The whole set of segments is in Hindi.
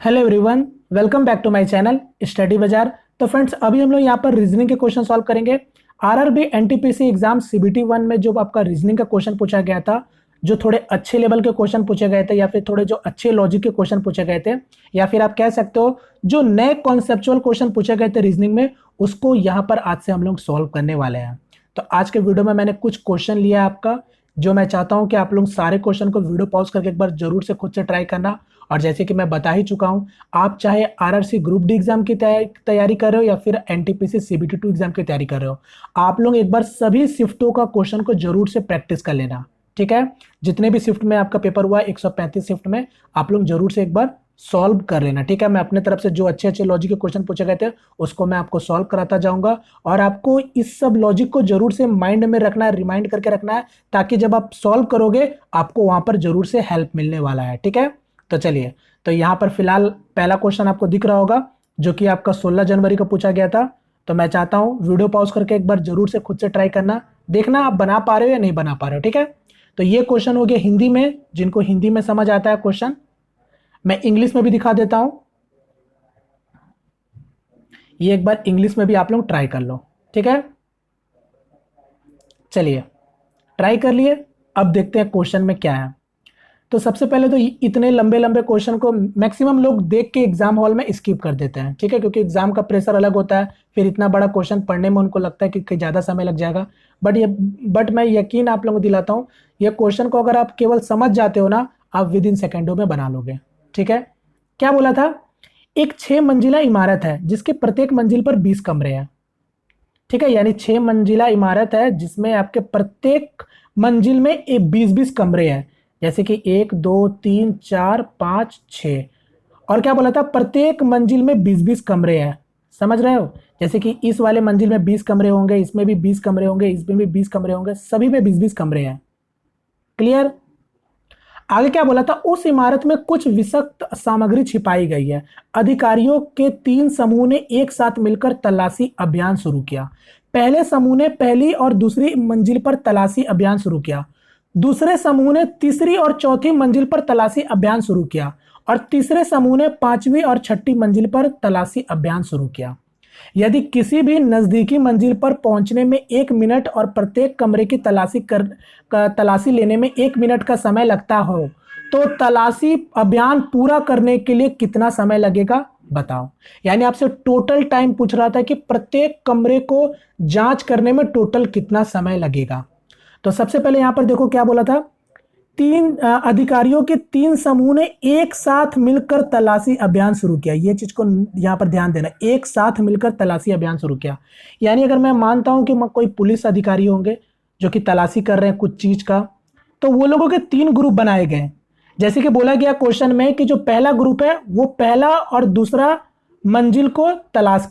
Hello everyone, welcome back to my channel study Bazaar. तो फ्रेंड्स, अभी हम लोग यहाँ पर रीजनिंग के क्वेश्चन सॉल्व करेंगे। आरआरबी एनटीपीसी एग्जाम सीबीटी 1 में जो आपका रीजनिंग का क्वेश्चन पूछा गया था, जो थोड़े अच्छे लेवल के क्वेश्चन पूछे गए थे या फिर थोड़े जो अच्छे लॉजिक के क्वेश्चन पूछे गए थे, या फिर आप कह सकते हो जो नए कॉन्सेप्चुअल क्वेश्चन पूछे गए थे रीजनिंग में, उसको यहाँ पर आज से हम लोग सॉल्व करने वाले हैं। तो आज के वीडियो में मैंने कुछ क्वेश्चन लिया है आपका, जो मैं चाहता हूं कि आप लोग सारे क्वेश्चन को वीडियो पॉज करके एक बार जरूर से खुद से ट्राई करना। और जैसे कि मैं बता ही चुका हूं, आप चाहे आरआरसी ग्रुप डी एग्जाम की तैयारी कर रहे हो या फिर एनटीपीसी सीबीटी 2 एग्जाम की तैयारी कर रहे हो, आप लोग एक बार सभी शिफ्टों का क्वेश्चन को जरूर से प्रैक्टिस कर लेना। ठीक है, जितने भी शिफ्ट में आपका पेपर हुआ 135 शिफ्ट में, आप लोग जरूर से एक बार सॉल्व कर लेना। ठीक है, मैं अपने तरफ से जो अच्छे अच्छे लॉजिक के क्वेश्चन पूछे गए थे उसको मैं आपको सॉल्व कराता जाऊंगा, और आपको इस सब लॉजिक को जरूर से माइंड में रखना है, रिमाइंड करके रखना है, ताकि जब आप सॉल्व करोगे आपको वहां पर जरूर से हेल्प मिलने वाला है। ठीक है, तो चलिए, तो यहां पर फिलहाल पहला क्वेश्चन आपको दिख रहा होगा, जो कि आपका 16 जनवरी को पूछा गया था। तो मैं चाहता हूं वीडियो पॉज करके एक बार जरूर से खुद से ट्राई करना, देखना आप बना पा रहे हो या नहीं बना पा रहे हो। ठीक है, तो ये क्वेश्चन हो गया हिंदी में, जिनको हिंदी में समझ आता है क्वेश्चन, मैं इंग्लिश में भी दिखा देता हूं। ये एक बार इंग्लिश में भी आप लोग ट्राई कर लो। ठीक है, चलिए ट्राई कर लिए, अब देखते हैं क्वेश्चन में क्या है। तो सबसे पहले तो इतने लंबे लंबे क्वेश्चन को मैक्सिमम लोग देख के एग्जाम हॉल में स्किप कर देते हैं। ठीक है, क्योंकि एग्जाम का प्रेशर अलग होता है, फिर इतना बड़ा क्वेश्चन पढ़ने में उनको लगता है कि ज़्यादा समय लग जाएगा। बट मैं यकीन आप लोगों को दिलाता हूँ, ये क्वेश्चन को अगर आप केवल समझ जाते हो ना, आप विद इन सेकेंडों में बना लोगे। ठीक है, क्या बोला था? एक 6 मंजिला इमारत है जिसके प्रत्येक मंजिल पर 20 कमरे हैं। ठीक है, यानी 6 मंजिला इमारत है जिसमें आपके प्रत्येक मंजिल में 20-20 कमरे हैं, जैसे कि 1 2 3 4 5 6। और क्या बोला था? प्रत्येक मंजिल में 20-20 कमरे हैं। समझ रहे हो? जैसे कि इस वाले मंजिल में 20 कमरे होंगे, इसमें भी 20 कमरे होंगे, इसमें भी 20 कमरे होंगे, सभी में 20-20 कमरे हैं। क्लियर? आगे क्या बोला था? उस इमारत में कुछ विषाक्त सामग्री छिपाई गई है। अधिकारियों के 3 समूह ने एक साथ मिलकर तलाशी अभियान शुरू किया। पहले समूह ने पहली और दूसरी मंजिल पर तलाशी अभियान शुरू किया। दूसरे समूह ने तीसरी और चौथी मंजिल पर तलाशी अभियान शुरू किया, और तीसरे समूह ने 5वीं और 6ठी मंजिल पर तलाशी अभियान शुरू किया। यदि किसी भी नजदीकी मंजिल पर पहुंचने में 1 मिनट और प्रत्येक कमरे की तलाशी लेने में 1 मिनट का समय लगता हो, तो तलाशी अभियान पूरा करने के लिए कितना समय लगेगा बताओ। यानी आपसे टोटल टाइम पूछ रहा था कि प्रत्येक कमरे को जांच करने में टोटल कितना समय लगेगा। तो सबसे पहले यहां पर देखो क्या बोला था, 3 अधिकारियों के 3 समूह ने एक साथ मिलकर तलाशी अभियान शुरू किया। ये चीज को यहां पर ध्यान देना, एक साथ मिलकर तलाशी अभियान शुरू किया। यानी अगर मैं मानता हूं कि कोई पुलिस अधिकारी होंगे जो कि तलाशी कर रहे हैं कुछ चीज का, तो वो लोगों के 3 ग्रुप बनाए गए। जैसे कि बोला गया क्वेश्चन में कि जो पहला ग्रुप है वो पहला और दूसरा मंजिल को तलाश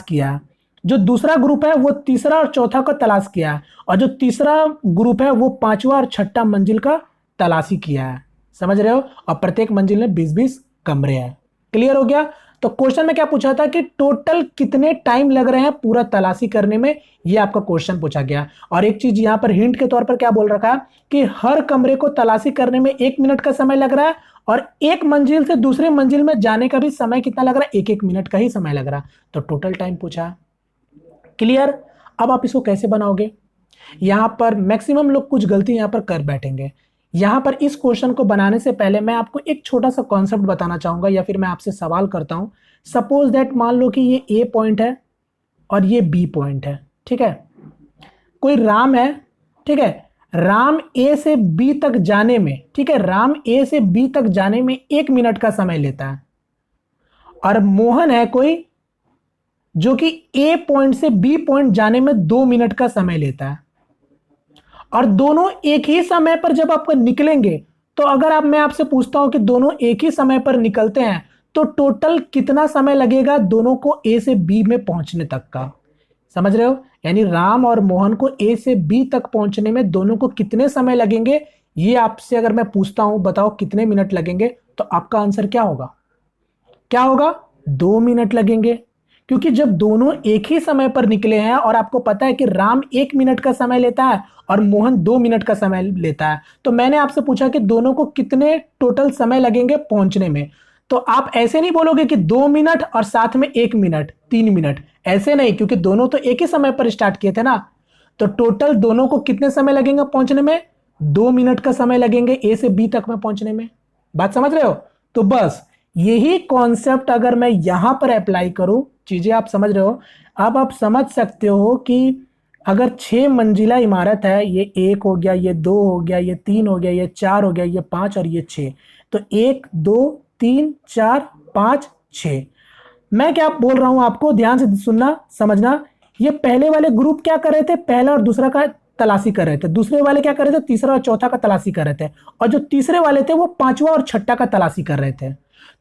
किया, जो दूसरा ग्रुप है वो तीसरा और चौथा का तलाश किया है, और जो तीसरा ग्रुप है वो 5वां और 6ठा मंजिल का तलाशी किया है। समझ रहे हो? और प्रत्येक मंजिल में 20-20 कमरे हैं। क्लियर हो गया? तो क्वेश्चन में क्या पूछा था कि टोटल कितने टाइम लग रहे हैं पूरा तलाशी करने में, ये आपका क्वेश्चन पूछा गया। और एक चीज यहां पर हिंट के तौर पर क्या बोल रखा है कि हर कमरे को तलाशी करने में 1 मिनट का समय लग रहा है, और एक मंजिल से दूसरे मंजिल में जाने का भी समय कितना लग रहा है? 1-1 मिनट का ही समय लग रहा है। तो टोटल टाइम पूछा। क्लियर? अब आप इसको कैसे बनाओगे? यहां पर मैक्सिमम लोग कुछ गलती यहां पर कर बैठेंगे। यहां पर इस क्वेश्चन को बनाने से पहले मैं आपको एक छोटा सा कॉन्सेप्ट बताना चाहूंगा, या फिर मैं आपसे सवाल करता हूं। सपोज दैट मान लो कि ये ए पॉइंट है और ये बी पॉइंट है। ठीक है, कोई राम है। ठीक है, राम ए से बी तक जाने में, ठीक है, राम ए से बी तक जाने में 1 मिनट का समय लेता है, और मोहन है कोई जो कि ए पॉइंट से बी पॉइंट जाने में 2 मिनट का समय लेता है। और दोनों एक ही समय पर जब आप निकलेंगे, तो अगर मैं आपसे पूछता हूं कि दोनों एक ही समय पर निकलते हैं, तो टोटल कितना समय लगेगा दोनों को ए से बी में पहुंचने तक का? समझ रहे हो? यानी राम और मोहन को ए से बी तक पहुंचने में दोनों को कितने समय लगेंगे, ये आपसे अगर मैं पूछता हूं बताओ कितने मिनट लगेंगे, तो आपका आंसर क्या होगा? क्या होगा? 2 मिनट लगेंगे। क्योंकि जब दोनों एक ही समय पर निकले हैं, और आपको पता है कि राम 1 मिनट का समय लेता है और मोहन 2 मिनट का समय लेता है, तो मैंने आपसे पूछा कि दोनों को कितने टोटल समय लगेंगे पहुंचने में। तो आप ऐसे नहीं बोलोगे कि 2 मिनट और साथ में 1 मिनट 3 मिनट, ऐसे नहीं, क्योंकि दोनों तो एक ही समय पर स्टार्ट किए थे ना। तो टोटल दोनों को कितने समय लगेंगे पहुंचने में? 2 मिनट का समय लगेंगे ए से बी तक में पहुंचने में। बात समझ रहे हो? तो बस यही कॉन्सेप्ट अगर मैं यहां पर अप्लाई करूं, चीजें आप समझ रहे हो, अब आप समझ सकते हो कि अगर 6 मंजिला इमारत है, ये 1 हो गया, ये 2 हो गया, ये 3 हो गया, ये 4 हो गया, ये 5 और ये 6, तो 1 2 3 4 5 6। मैं क्या बोल रहा हूं आपको, ध्यान से सुनना समझना। ये पहले वाले ग्रुप क्या कर रहे थे? पहला और दूसरा का तलाशी कर रहे थे। दूसरे वाले क्या कर रहे थे? तीसरा और चौथा का तलाशी कर रहे थे। और जो तीसरे वाले थे वो पांचवा और छठा का तलाशी कर रहे थे।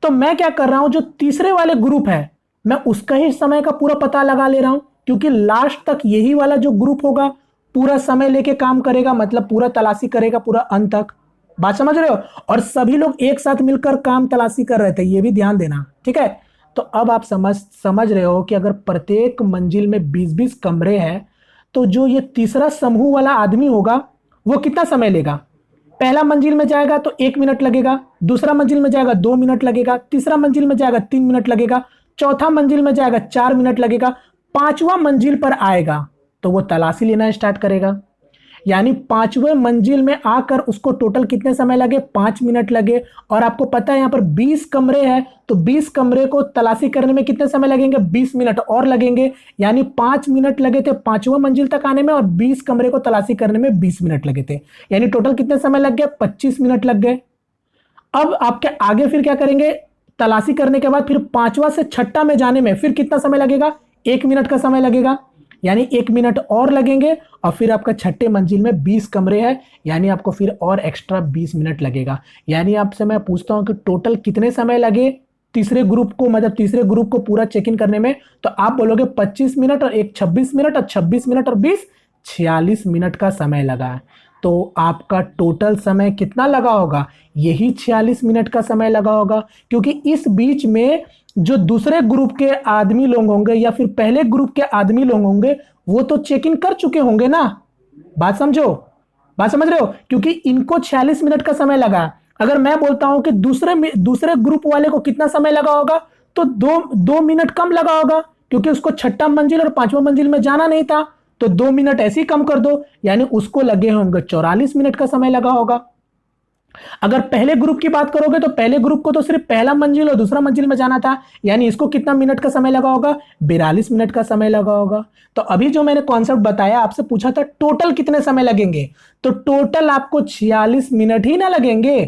तो मैं क्या कर रहा हूं, जो तीसरे वाले ग्रुप है मैं उसका ही समय का पूरा पता लगा ले रहा हूं, क्योंकि लास्ट तक यही वाला जो ग्रुप होगा पूरा समय लेके काम करेगा, मतलब पूरा तलाशी करेगा पूरा अंत तक। बात समझ रहे हो? और सभी लोग एक साथ मिलकर काम तलाशी कर रहे थे, ये भी ध्यान देना, ठीक है। तो अब आप समझ रहे हो कि अगर प्रत्येक मंजिल में 20-20 कमरे हैं, तो जो ये तीसरा समूह वाला आदमी होगा वो कितना समय लेगा? पहला मंजिल में जाएगा तो 1 मिनट लगेगा, दूसरा मंजिल में जाएगा 2 मिनट लगेगा, तीसरा मंजिल में जाएगा 3 मिनट लगेगा, चौथा मंजिल में जाएगा 4 मिनट लगेगा, पांचवा मंजिल पर आएगा तो वो तलाशी लेना स्टार्ट करेगा। यानी पांचवें मंजिल में आकर उसको टोटल कितने समय लगे? 5 मिनट लगे। और आपको पता है यहां पर 20 कमरे हैं, तो 20 कमरे को तलाशी करने में कितने समय लगेंगे? 20 मिनट और लगेंगे। यानी 5 मिनट लगे थे पांचवें मंजिल तक आने में, और 20 कमरे को तलाशी करने में 20 मिनट लगे थे। यानी टोटल कितने समय लग गए? 25 मिनट लग गए। अब आपके आगे फिर क्या करेंगे? तलाशी करने के बाद फिर पांचवा से छठा में जाने में फिर कितना समय लगेगा? 1 मिनट का समय लगेगा। यानी 1 मिनट और लगेंगे। और फिर आपका छठे मंजिल में 20 कमरे हैं, यानी आपको फिर और एक्स्ट्रा 20 मिनट लगेगा। यानी आपसे मैं पूछता हूं कि टोटल कितने समय लगे तीसरे ग्रुप को, मतलब तीसरे ग्रुप को पूरा चेक इन करने में? तो आप बोलोगे 25 मिनट और एक 26 मिनट, और 26 मिनट और 20 46 मिनट का समय लगा है। तो आपका टोटल समय कितना लगा होगा? यही 46 मिनट का समय लगा होगा, क्योंकि इस बीच में जो दूसरे ग्रुप के आदमी लोग होंगे या फिर पहले ग्रुप के आदमी लोग होंगे वो तो चेक इन कर चुके होंगे ना। बात समझो, बात समझ रहे हो? क्योंकि इनको 46 मिनट का समय लगा। अगर मैं बोलता हूं कि दूसरे ग्रुप वाले को कितना समय लगा होगा, तो 2 मिनट कम लगा होगा, क्योंकि उसको छठा मंजिल और पांचवा मंजिल में जाना नहीं था। तो 2 मिनट ऐसे ही कम कर दो, यानी उसको लगे होंगे 44 मिनट का समय लगा होगा। अगर पहले ग्रुप की बात करोगे तो पहले ग्रुप को तो सिर्फ पहला मंजिल और दूसरा मंजिल में जाना था, यानी इसको कितना मिनट का समय लगा होगा? 42 मिनट का समय लगा होगा। तो अभी जो मैंने कॉन्सेप्ट बताया, आपसे पूछा था टोटल कितने समय लगेंगे, तो टोटल आपको 46 मिनट ही ना लगेंगे।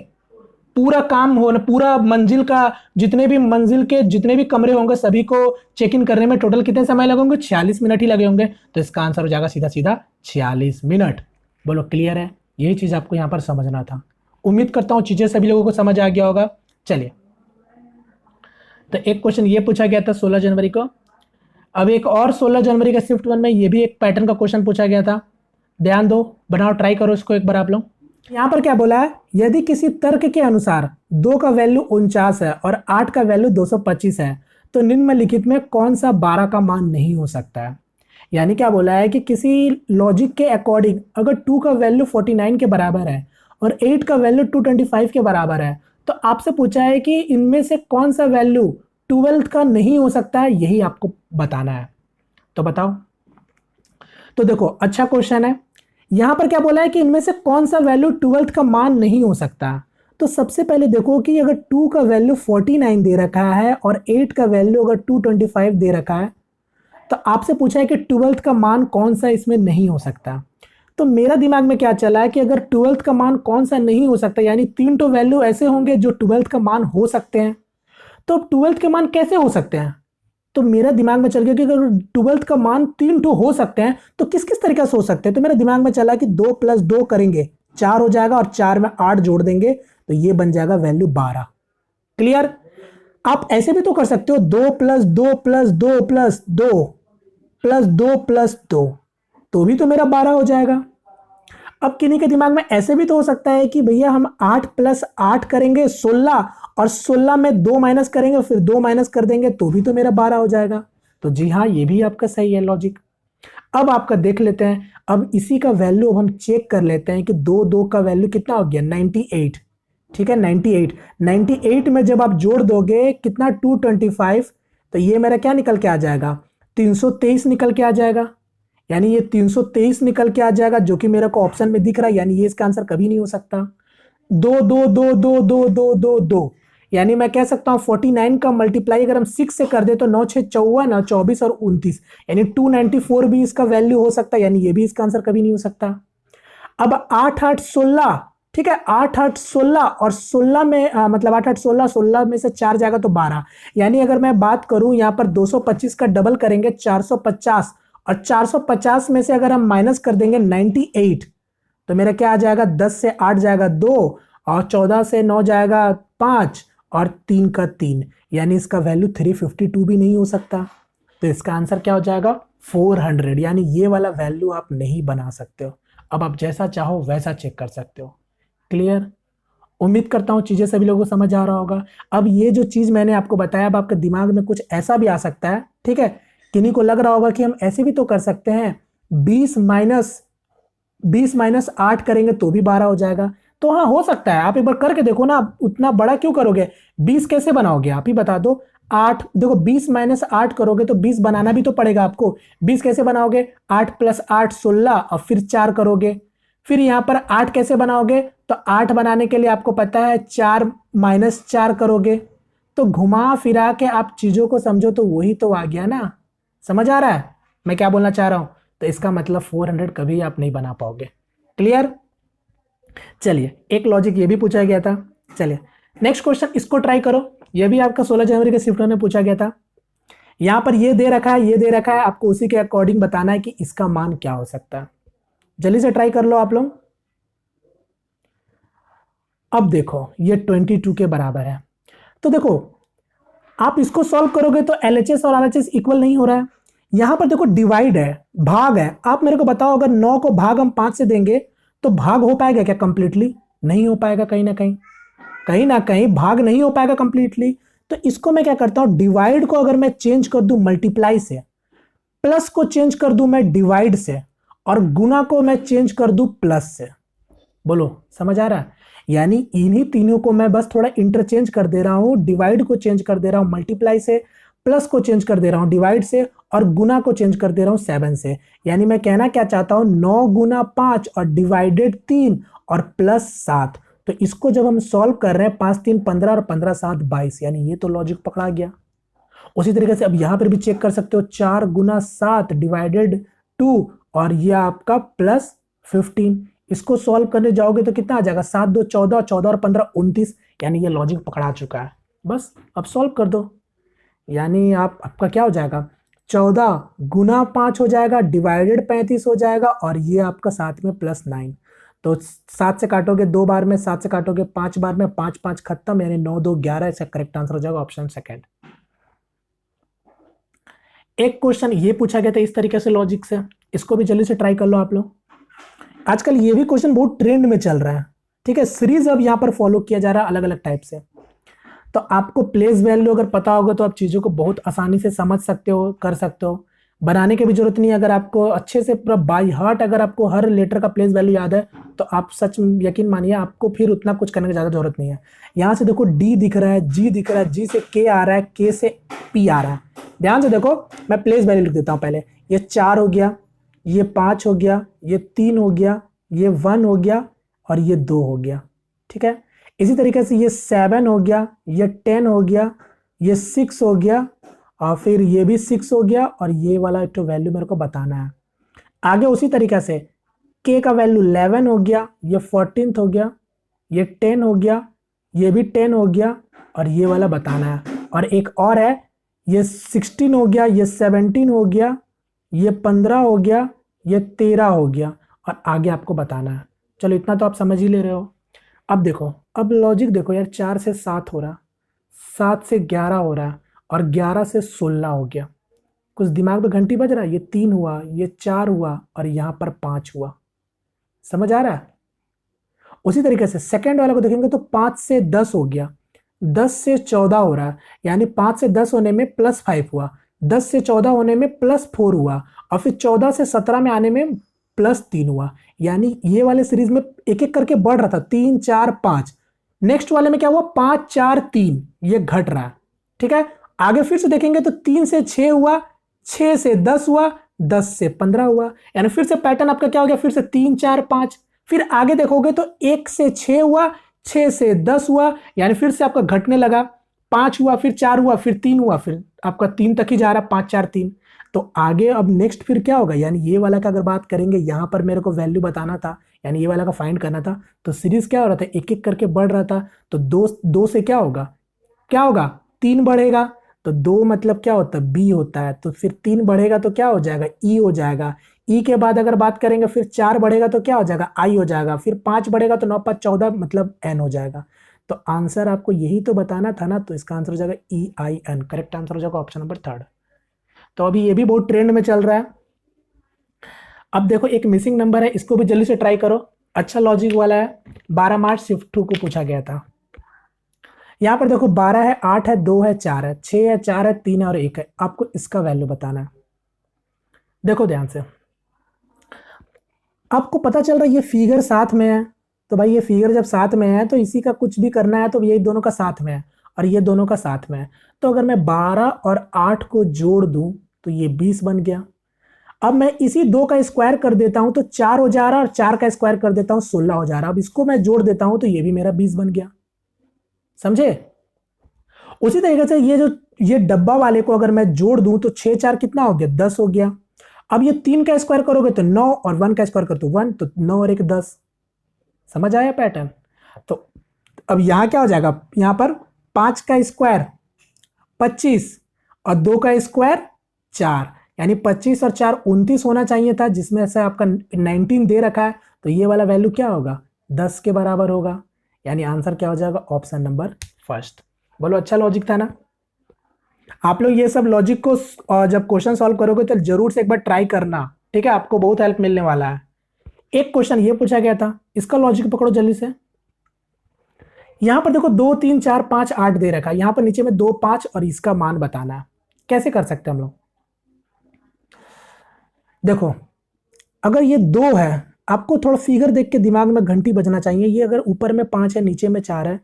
पूरा काम होने, पूरा मंजिल का मंजिल के जितने भी कमरे होंगे सभी को चेक इन करने में टोटल कितने समय लगेंगे? 46 मिनट ही लगे होंगे। तो इसका आंसर हो जाएगा सीधा सीधा 46 मिनट। बोलो क्लियर है? यही चीज आपको यहां पर समझना था। उम्मीद करता हूं चीजें सभी लोगों को समझ आ गया होगा। चलिए, तो एक क्वेश्चन ये पूछा गया था 16 जनवरी को। अब एक और 16 जनवरी का शिफ्ट 1 में ये भी एक पैटर्न का क्वेश्चन पूछा गया था। ध्यान दो, बनाओ, ट्राई करो इसको एक बार आप लोग। यहां पर क्या बोला है? यदि किसी तर्क के अनुसार 2 का वैल्यू 49 है और 8 का वैल्यू 225 है, तो निम्नलिखित में कौन सा 12 का मान नहीं हो सकता है? यानी क्या बोला है कि किसी लॉजिक के अकॉर्डिंग अगर 2 का वैल्यू 49 के बराबर है और 8 का वैल्यू 225 के बराबर है, तो आपसे पूछा है कि इनमें से कौन सा वैल्यू 12 का नहीं हो सकता है, यही आपको बताना है। तो बताओ। तो देखो, अच्छा क्वेश्चन है। यहां पर क्या बोला है कि इनमें से कौन सा वैल्यू 12 का मान नहीं हो सकता। तो सबसे पहले देखो कि अगर 2 का वैल्यू 49 दे रखा है और 8 का वैल्यू अगर 225 दे रखा है, तो आपसे पूछा है कि 12 का मान कौन सा इसमें नहीं हो सकता। तो मेरा दिमाग में क्या चला है कि अगर 12 का मान कौन सा नहीं हो सकता, यानी 3 तो वैल्यू ऐसे होंगे जो 12 का मान हो सकते हैं। तो 12 के मान कैसे हो सकते हैं? तो मेरा दिमाग में चल गया कि अगर 12 का मान 3 तो हो सकते हैं, तो किस किस तरीके से हो सकते हैं। तो मेरे दिमाग में चला कि 2 + 2 करेंगे 4 हो जाएगा, और 4 में 8 जोड़ देंगे तो ये बन जाएगा वैल्यू 12। क्लियर? आप ऐसे भी तो कर सकते हो, 2 + 2 + 2 + 2 + 2 + 2, तो भी तो मेरा 12 हो जाएगा। अब किन्हीं के दिमाग में ऐसे भी तो हो सकता है कि भैया हम 8 + 8 करेंगे 16, और 16 में 2 माइनस करेंगे, फिर 2 माइनस कर देंगे तो भी तो मेरा 12 हो जाएगा। तो जी हाँ, ये भी आपका सही है लॉजिक। अब आपका देख लेते हैं, अब इसी का वैल्यू हम चेक कर लेते हैं कि 2 2 का वैल्यू कितना हो गया? 98। ठीक है 98, 98 में जब आप जोड़ दोगे कितना 225, तो ये मेरा क्या निकल के आ जाएगा 323 निकल के आ जाएगा। यानी ये 323 निकल के आ जाएगा जो कि मेरे को ऑप्शन में दिख रहा है, यानी ये इसका आंसर कभी नहीं हो सकता। दो दो दो दो दो दो दो दो, यानी मैं कह सकता हूं 49 का मल्टीप्लाई अगर हम 6 से कर दे तो 9 6 54 और 24 और 29, यानी 294 भी इसका वैल्यू हो सकता है, यानी ये भी इसका आंसर कभी नहीं हो सकता। अब 8 8 16, ठीक है 8 8 16 और 16 में मतलब 8 8 16, 16 में से 4 जाएगा तो 12, यानी अगर मैं बात करूं यहां पर 225 का डबल करेंगे 450, और 450 में से अगर हम माइनस कर देंगे 98, तो मेरा क्या आ जाएगा 10 से 8 जाएगा 2, और 14 से 9 जाएगा 5, और 3 का 3, यानी इसका वैल्यू 352 भी नहीं हो सकता। तो इसका आंसर क्या हो जाएगा 400, यानी ये वाला वैल्यू आप नहीं बना सकते हो। अब आप जैसा चाहो वैसा चेक कर सकते हो। क्लियर? उम्मीद करता हूं चीजें सभी लोगों को समझ आ रहा होगा। अब ये जो चीज मैंने आपको बताया, अब आपके दिमाग में कुछ ऐसा भी आ सकता है, ठीक है, किन्हीं को लग रहा होगा कि हम ऐसे भी तो कर सकते हैं, 20 माइनस 8 करेंगे तो भी 12 हो जाएगा। तो हाँ हो सकता है, आप एक बार करके देखो ना। आप उतना बड़ा क्यों करोगे, 20 कैसे बनाओगे आप ही बता दो। 8 देखो 20 माइनस 8 करोगे तो 20 बनाना भी तो पड़ेगा आपको। 20 कैसे बनाओगे, 8 प्लस 8 16, और फिर 4 करोगे। फिर यहां पर 8 कैसे बनाओगे, तो 8 बनाने के लिए आपको पता है 4 माइनस 4 करोगे। तो घुमा फिरा के आप चीजों को समझो तो वही तो आ गया ना। समझ आ रहा है मैं क्या बोलना चाह रहा हूं? तो इसका मतलब 400 कभी आप नहीं बना पाओगे। क्लियर? चलिए एक लॉजिक ये भी पूछा गया था। चलिए नेक्स्ट क्वेश्चन, इसको ट्राई करो। ये भी आपका 16 जनवरी के शिफ्ट में पूछा गया था। यहां पर ये दे रखा है, ये दे रखा है, आपको उसी के अकॉर्डिंग बताना है कि इसका मान क्या हो सकता है। जल्दी से ट्राई कर लो आप लोग। अब देखो ये 22 के बराबर है, तो देखो आप इसको सॉल्व करोगे तो LHS और RHS इक्वल नहीं हो रहा है। यहां पर देखो डिवाइड है, भाग है। आप मेरे को बताओ अगर 9 को भाग हम 5 से देंगे तो भाग हो पाएगा क्या कंप्लीटली? नहीं हो पाएगा, कहीं ना कहीं भाग नहीं हो पाएगा कंप्लीटली। तो इसको मैं क्या करता हूं, डिवाइड को अगर मैं चेंज कर दूं मल्टीप्लाई से, प्लस को चेंज कर दूं मैं डिवाइड से, और गुना को मैं चेंज कर दूं प्लस से। बोलो समझ आ रहा है? यानी इन्हीं तीनों को मैं बस थोड़ा इंटरचेंज कर दे रहा हूं। डिवाइड को चेंज कर दे रहा हूं मल्टीप्लाई से, प्लस को चेंज कर दे रहा हूं डिवाइड से, और गुना को चेंज कर दे रहा हूं 7 से। यानी मैं कहना क्या चाहता हूं, 9 गुना 5 और डिवाइडेड 3 और प्लस 7। तो इसको जब हम सॉल्व कर रहे हैं 5 3 15 और 15 7 22, यानी ये तो लॉजिक पकड़ा गया। उसी तरीके से अब यहां पर भी चेक कर सकते हो, 4 गुना 7 डिवाइडेड 2 और ये आपका प्लस 15। इसको सॉल्व करने जाओगे तो कितना आ जाएगा, 7 2 14, 14 और 15 29, यानी ये लॉजिक पकड़ा चुका है। बस अब सॉल्व कर दो, यानी आपका क्या हो जाएगा, 14 गुना 5 हो जाएगा डिवाइडेड 35 हो जाएगा, और ये आपका साथ में प्लस 9। तो 7 से काटोगे 2 बार में, 7 से काटोगे 5 बार में, 5 5 खत्म, यानी 9 2 11। इसका करेक्ट आंसर हो जाएगा ऑप्शन सेकंड। एक क्वेश्चन ये पूछा गया था इस तरीके से लॉजिक से, इसको भी जल्दी से ट्राई कर लो आप लोग। आजकल ये भी क्वेश्चन बहुत ट्रेंड में चल रहा है, ठीक है, सीरीज अब यहां पर फॉलो किया जा रहा है अलग अलग टाइप से। तो आपको प्लेस वैल्यू अगर पता होगा तो आप चीजों को बहुत आसानी से समझ सकते हो, कर सकते हो। बनाने की भी जरूरत नहीं है। अगर आपको अच्छे से पूरा बाय हार्ट अगर आपको हर लेटर का प्लेस वैल्यू याद है तो आप सच यकीन मानिए आपको फिर उतना कुछ करने की ज्यादा जरूरत नहीं है। यहां से देखो डी दिख रहा है, जी दिख रहा है, जी से के आ रहा है, के से पी आ रहा है। ध्यान से देखो, मैं प्लेस वैल्यू लिख देता हूं पहले। ये 4 हो गया, ये 5 हो गया, ये 3 हो गया, ये 1 हो गया, और ये 2 हो गया। ठीक है, इसी तरीके से ये 7 हो गया, ये 10 हो गया, ये 6 हो गया, और फिर ये भी 6 हो गया, और ये वाला एक तो वैल्यू मेरे को बताना है। आगे उसी तरीके से के का वैल्यू 11 हो गया, ये 14 हो गया, ये 10 हो गया, ये भी 10 हो गया, और ये वाला बताना है। और एक और है, ये 16 हो गया, ये 17 हो गया, ये 15 हो गया, ये 13 हो गया, और आगे आपको बताना है। चलो इतना तो आप समझ ही ले रहे हो। अब देखो, अब लॉजिक देखो यार, 4 से 7 हो रहा, 7 से 11 हो रहा, और 11 से 16 हो गया। कुछ दिमाग में घंटी बज रहा है, ये 3 हुआ, ये 4 हुआ, और यहां पर 5 हुआ। समझ आ रहा है? उसी तरीके से सेकंड वाले को देखेंगे तो 5 से 10 हो गया, 10 से 14 हो रहा है, यानी 5 से 10 होने में प्लस 5 हुआ, 10 से 14 होने में प्लस 4 हुआ, और फिर 14 से 17 में आने में प्लस 3 हुआ। यानी ये वाले सीरीज में एक एक करके बढ़ रहा था, 3 4 5, नेक्स्ट वाले में क्या हुआ, 5 4 3, ये घट रहा है, ठीक है। आगे फिर से देखेंगे तो 3 से 6 हुआ, 6 से 10 हुआ, 10 से 15 हुआ, यानी फिर से पैटर्न आपका क्या हो गया, फिर से 3 4 5। फिर आगे देखोगे तो 1 से 6 हुआ, 6 से 10 हुआ, यानी फिर से आपका घटने लगा, 5 हुआ, फिर 4 हुआ, फिर 3 हुआ, फिर आपका 3 तक ही जा रहा, 5 4 3। तो आगे अब नेक्स्ट फिर क्या होगा, यानी ये वाला का अगर बात करेंगे, यहां पर मेरे को वैल्यू बताना था, यानी ये वाला का फाइंड करना था, तो सीरीज क्या हो रहा था, एक एक करके बढ़ रहा था। तो दो से क्या होगा, क्या होगा, 3 बढ़ेगा, तो 2 मतलब क्या होता है, बी होता है, तो फिर 3 बढ़ेगा तो क्या हो जाएगा, ई हो जाएगा। ई के बाद अगर बात करेंगे फिर 4 बढ़ेगा तो क्या हो जाएगा, आई हो जाएगा, फिर 5 बढ़ेगा तो 9 5 14 मतलब एन हो जाएगा। तो आंसर आपको यही तो बताना था ना, तो इसका आंसर हो जाएगा ई आई एन, करेक्ट आंसर हो जाएगा ऑप्शन नंबर 3। तो अभी ये भी बहुत ट्रेंड में चल रहा है। अब देखो एक मिसिंग नंबर है, इसको भी जल्दी से ट्राई करो, अच्छा लॉजिक वाला है। 12 मार्च शिफ्ट 2 को पूछा गया था। यहां पर देखो 12 है, 8 है, 2 है, 4 है, 6 है, 4 है, 3 है और 1 है। आपको इसका वैल्यू बताना है। देखो ध्यान से, आपको पता चल रहा है ये फिगर साथ में है, तो भाई ये फिगर जब साथ में है तो इसी का कुछ भी करना है तो ये दोनों का साथ में है और ये दोनों का साथ में है। तो अगर मैं 12 और 8 को जोड़ दूं तो ये 20 बन गया। अब मैं इसी 2 का स्क्वायर कर देता हूं तो 4 हो जा रहा है, और 4 का स्क्वायर कर देता हूं 16 हो जा रहा है। अब इसको मैं जोड़ देता हूं तो ये भी मेरा 20 बन गया, समझे। उसी तरीके से ये डब्बा वाले को अगर मैं जोड़ दूं तो 6 4 कितना हो गया, 10 हो गया। अब ये 3 का स्क्वायर करोगे तो 9, और 1 का स्क्वायर करो तो 1, तो 9 और 1 10। समझ आया पैटर्न। तो अब यहां क्या हो जाएगा, यहां पर 5 का स्क्वायर 25 और 2 का स्क्वायर 4, यानी 25 और 4 29 होना चाहिए था, जिसमें से आपका 19 दे रखा है। तो ये वाला वैल्यू क्या होगा, 10 के बराबर होगा, यानी आंसर क्या हो जाएगा, ऑप्शन नंबर फर्स्ट। बोलो अच्छा लॉजिक था ना। आप लोग ये सब लॉजिक को जब क्वेश्चन सॉल्व करोगे तो जरूर से एक बार ट्राई करना, ठीक है, आपको बहुत हेल्प मिलने वाला है। एक क्वेश्चन ये पूछा गया था, इसका लॉजिक पकड़ो जल्दी से। यहां पर देखो 2 3 4 5 8 दे रखा है, यहां पर नीचे में 2 5 और इसका मान बताना है। कैसे कर सकते हैं हम लोग, देखो अगर ये 2 है, आपको थोड़ा फिगर देख के दिमाग में घंटी बजना चाहिए। ये अगर ऊपर में 5 है, नीचे में 4 है,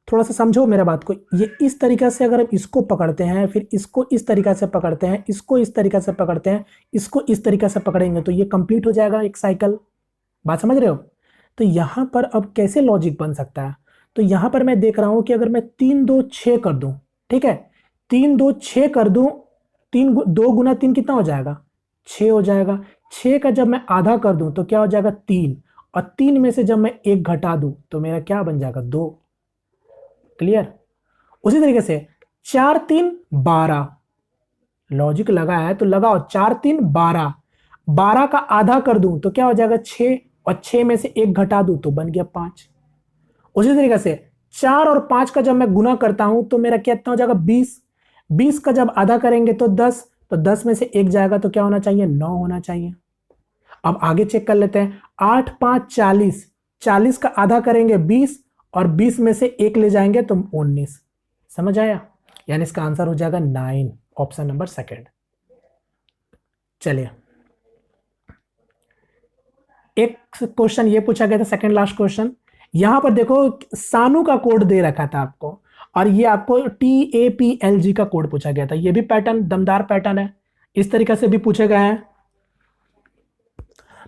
थोड़ा सा समझो मेरा बात को। ये इस तरीका से अगर हम इसको पकड़ते हैं, फिर इसको इस तरीका से पकड़ते हैं, इसको इस तरीका से पकड़ते हैं, इसको इस तरीका से पकड़ेंगे तो ये कंप्लीट हो जाएगा एक साइकिल। बात समझ रहे हो। तो यहां पर अब कैसे लॉजिक बन सकता है, तो यहां पर मैं देख रहा हूं कि अगर मैं 3 2 6 कर दूं, ठीक है, 3 2 6 कर दूं, 2 गुना 3 कितना हो जाएगा, 6 हो जाएगा। 6 का जब मैं आधा कर दूं तो क्या हो जाएगा, 3, और 3 में से जब मैं 1 घटा दूं तो मेरा क्या बन जाएगा, 2। क्लियर। उसी तरीके से 4 3 12, लॉजिक लगा है तो लगाओ, 4 3 12, 12 का आधा कर दूं तो क्या हो जाएगा, 6, और 6 में से 1 घटा दूं तो बन गया 5। उसी तरीके से 4 और 5 का जब मैं गुना करता हूं तो मेरा कितना हो जाएगा, 20। 20 का जब आधा करेंगे तो 10, तो 10 में से 1 जाएगा तो क्या होना चाहिए, 9 होना चाहिए। अब आगे चेक कर लेते हैं, 8 5 40, 40 का आधा करेंगे 20, और 20 में से 1 ले जाएंगे तो 19। समझ आया, यानी इसका आंसर हो जाएगा 9, ऑप्शन नंबर सेकंड। चलिए एक क्वेश्चन ये पूछा गया था, सेकंड लास्ट क्वेश्चन। यहां पर देखो सानू का कोड दे रखा था आपको, और ये आपको TAPLG का कोड पूछा गया था। ये भी पैटर्न दमदार पैटर्न है, इस तरीके से भी पूछे गए हैं।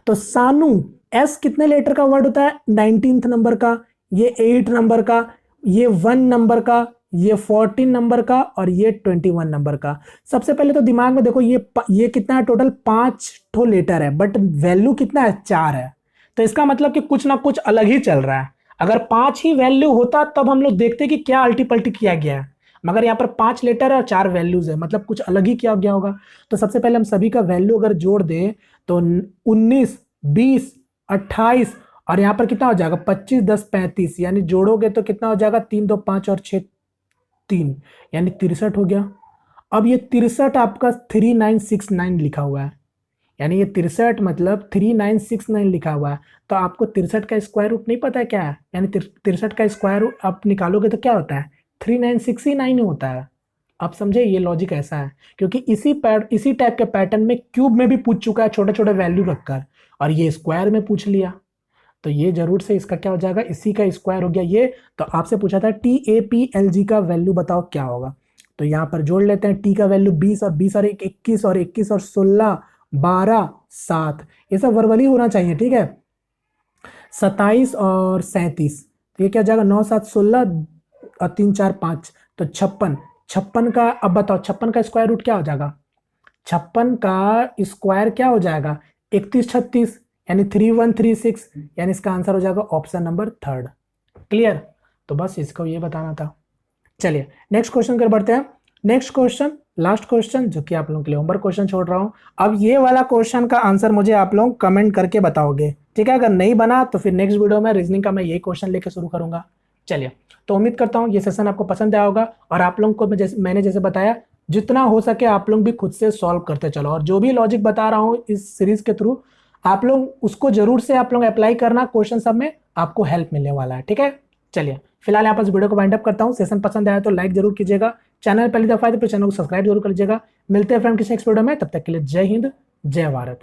तो सानू एस कितने लेटर का वर्ड होता है, 19th नंबर का, ये 8 नंबर का, ये 1 नंबर का, ये 14 नंबर का, और ये 21 नंबर का। सबसे पहले तो दिमाग में देखो ये कितना है, टोटल 5 ठो लेटर है, बट वैल्यू कितना है, 4 है। तो इसका मतलब कि कुछ ना कुछ अलग ही चल रहा है। अगर 5 ही वैल्यू होता तब हम लोग देखते कि क्या अल्टी पल्टी किया गया है, मगर यहाँ पर 5 लेटर है और 4 वैल्यूज है, मतलब कुछ अलग ही किया गया होगा। तो सबसे पहले हम सभी का वैल्यू अगर जोड़ दें तो 19 20 28, और यहाँ पर कितना हो जाएगा, 25 10 35, यानी जोड़ोगे तो कितना हो जाएगा, 3 2 5 और 6 3, यानी 63 हो गया। अब ये 63 आपका 3969 लिखा हुआ है, यानी ये 63 मतलब 3969 लिखा हुआ है। तो आपको 63 का स्क्वायर रूट नहीं पता है क्या है, यानी 63 का स्क्वायर रूट आप निकालोगे तो क्या होता है, 3969 होता है। आप समझे, ये लॉजिक ऐसा है, क्योंकि इसी टाइप के पैटर्न में क्यूब में भी पूछ चुका है, छोटे छोटे वैल्यू रखकर, और ये स्क्वायर में पूछ लिया। तो ये जरूर से इसका क्या हो जाएगा, इसी का स्क्वायर हो गया ये। तो आपसे पूछा था TAPLG का वैल्यू बताओ क्या होगा। तो यहाँ पर जोड़ लेते हैं, टी का वैल्यू 20 और 20 और 1 21 और 21 और 16 12 7, ये सब वर्बली होना चाहिए, ठीक है। 27 और 37, तो ये क्या हो जाएगा, 9 7 16 और 3 4 5, तो 56। 56 का अब बताओ 56 का स्क्वायर रूट क्या हो जाएगा, 56 का स्क्वायर क्या हो जाएगा, 31 36, यानी 3136, यानी इसका आंसर हो जाएगा ऑप्शन नंबर 3। क्लियर। तो बस इसको ये बताना था। चलिए नेक्स्ट क्वेश्चन कर बढ़ते हैं। नेक्स्ट क्वेश्चन, लास्ट क्वेश्चन, जो कि आप लोगों के लिए होमवर्क क्वेश्चन छोड़ रहा हूं। अब ये वाला क्वेश्चन का आंसर मुझे आप लोग कमेंट करके बताओगे, ठीक है। अगर नहीं बना तो फिर नेक्स्ट वीडियो में रीजनिंग का मैं यही क्वेश्चन लेकर शुरू करूंगा। चलिए, तो उम्मीद करता हूँ ये सेशन आपको पसंद आया होगा, और आप लोगों को मैंने जैसे बताया जितना हो सके आप लोग भी खुद से सॉल्व करते चलो, और जो भी लॉजिक बता रहा हूँ इस सीरीज के थ्रू आप लोग उसको जरूर से आप लोग अप्लाई करना, क्वेश्चन सब में आपको हेल्प मिलने वाला है, ठीक है। चलिए फिलहाल यहाँ पर वीडियो को वाइंड अप करता हूँ। सेशन पसंद आया तो लाइक जरूर कीजिएगा, चैनल पहली दफा है तो चैनल को सब्सक्राइब जरूर कर लीजिएगा। मिलते हैं फ्रेंड किसी नेक्स्ट वीडियो में, तब तक के लिए जय हिंद जय भारत।